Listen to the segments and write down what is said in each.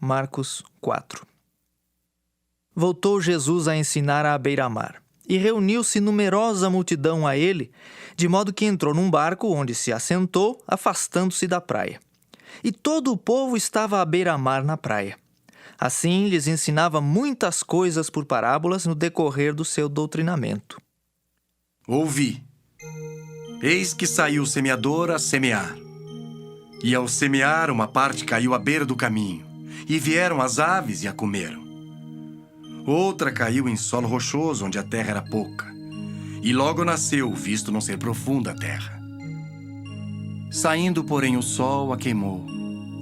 Marcos 4. Voltou Jesus a ensinar à beira-mar, e reuniu-se numerosa multidão a ele, de modo que entrou num barco onde se assentou, afastando-se da praia. E todo o povo estava à beira-mar na praia. Assim lhes ensinava muitas coisas por parábolas no decorrer do seu doutrinamento. Ouvi. Eis que saiu o semeador a semear. E ao semear, uma parte caiu à beira do caminho, e vieram as aves e a comeram. Outra caiu em solo rochoso, onde a terra era pouca, e logo nasceu, visto não ser profunda a terra. Saindo, porém, o sol a queimou,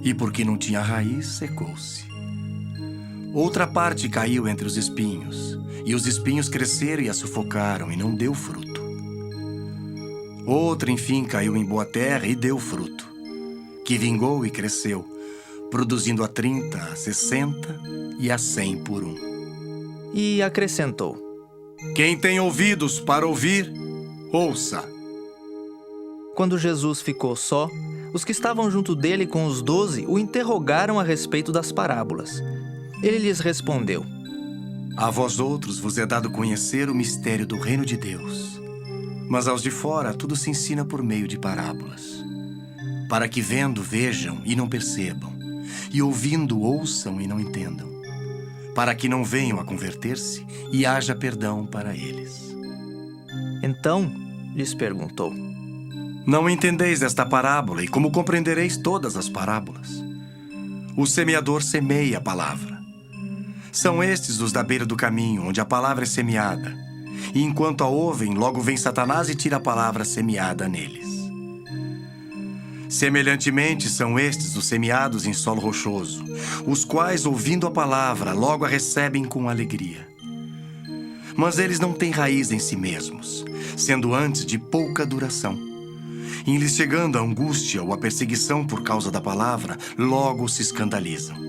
e porque não tinha raiz, secou-se. Outra parte caiu entre os espinhos, e os espinhos cresceram e a sufocaram, e não deu fruto. Outra, enfim, caiu em boa terra e deu fruto, que vingou e cresceu, produzindo a 30, a 60 e a 100 por um. E acrescentou: Quem tem ouvidos para ouvir, ouça. Quando Jesus ficou só, os que estavam junto dele com os 12 o interrogaram a respeito das parábolas. Ele lhes respondeu: A vós outros vos é dado conhecer o mistério do reino de Deus, mas aos de fora tudo se ensina por meio de parábolas, para que vendo vejam e não percebam, e ouvindo ouçam e não entendam, para que não venham a converter-se e haja perdão para eles. Então lhes perguntou: Não entendeis esta parábola, e como compreendereis todas as parábolas? O semeador semeia a palavra. São estes os da beira do caminho, onde a palavra é semeada. E enquanto a ouvem, logo vem Satanás e tira a palavra semeada neles. Semelhantemente, são estes os semeados em solo rochoso, os quais, ouvindo a palavra, logo a recebem com alegria. Mas eles não têm raiz em si mesmos, sendo antes de pouca duração. Em lhes chegando a angústia ou a perseguição por causa da palavra, logo se escandalizam.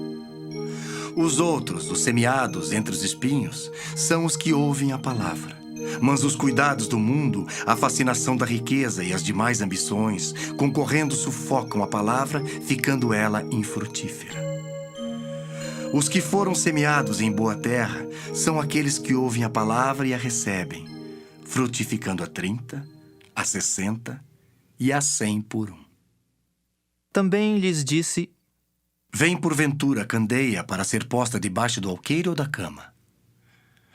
Os outros, os semeados entre os espinhos, são os que ouvem a palavra. Mas os cuidados do mundo, a fascinação da riqueza e as demais ambições, concorrendo sufocam a palavra, ficando ela infrutífera. Os que foram semeados em boa terra são aqueles que ouvem a palavra e a recebem, frutificando a 30, a 60 e a 100 por um. Também lhes disse: Vem porventura a candeia para ser posta debaixo do alqueire ou da cama?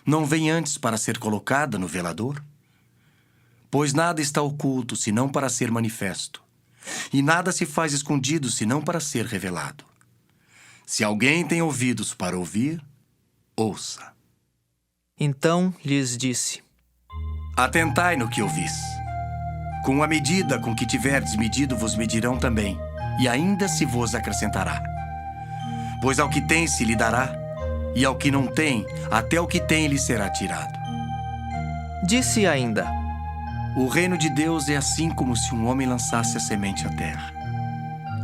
Não vem antes para ser colocada no velador? Pois nada está oculto, senão para ser manifesto, e nada se faz escondido, senão para ser revelado. Se alguém tem ouvidos para ouvir, ouça. Então lhes disse: Atentai no que ouvis. Com a medida com que tiverdes medido, vos medirão também, e ainda se vos acrescentará. Pois ao que tem se lhe dará, e ao que não tem, até o que tem lhe será tirado. Disse ainda: O reino de Deus é assim como se um homem lançasse a semente à terra.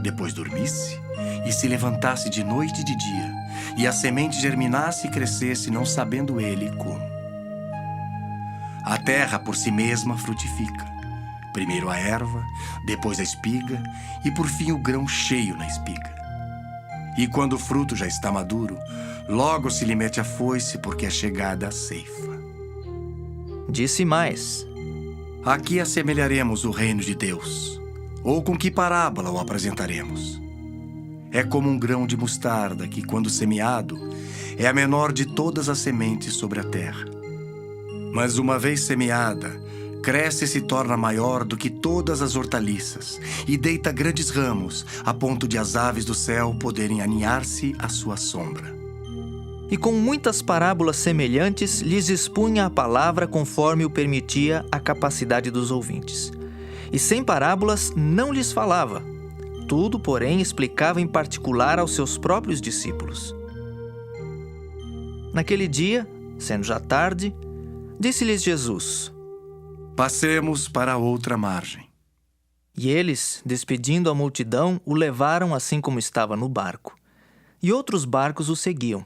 Depois dormisse e se levantasse de noite e de dia, e a semente germinasse e crescesse, não sabendo ele como. A terra por si mesma frutifica. Primeiro a erva, depois a espiga, e por fim o grão cheio na espiga. E quando o fruto já está maduro, logo se lhe mete a foice, porque é chegada a ceifa. Disse mais: Aqui assemelharemos o reino de Deus, ou com que parábola o apresentaremos? É como um grão de mostarda que, quando semeado, é a menor de todas as sementes sobre a terra. Mas uma vez semeada, cresce e se torna maior do que todas as hortaliças, e deita grandes ramos, a ponto de as aves do céu poderem aninhar-se à sua sombra. E com muitas parábolas semelhantes lhes expunha a palavra conforme o permitia a capacidade dos ouvintes. E sem parábolas não lhes falava. Tudo, porém, explicava em particular aos seus próprios discípulos. Naquele dia, sendo já tarde, disse-lhes Jesus: Passemos para outra margem. E eles, despedindo a multidão, o levaram assim como estava no barco. E outros barcos o seguiam.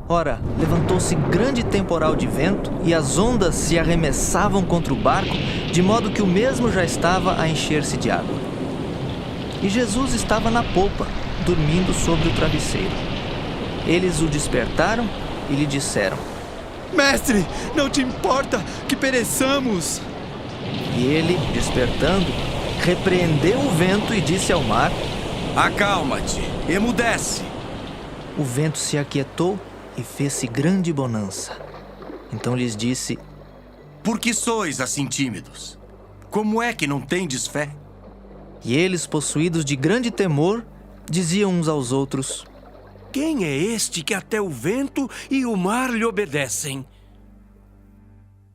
Ora, levantou-se grande temporal de vento, e as ondas se arremessavam contra o barco, de modo que o mesmo já estava a encher-se de água. E Jesus estava na popa, dormindo sobre o travesseiro. Eles o despertaram e lhe disseram: Mestre, não te importa que pereçamos? E ele, despertando, repreendeu o vento e disse ao mar: Acalma-te, emudece. O vento se aquietou e fez-se grande bonança. Então lhes disse: Por que sois assim tímidos? Como é que não tendes fé? E eles, possuídos de grande temor, diziam uns aos outros: Quem é este que até o vento e o mar lhe obedecem?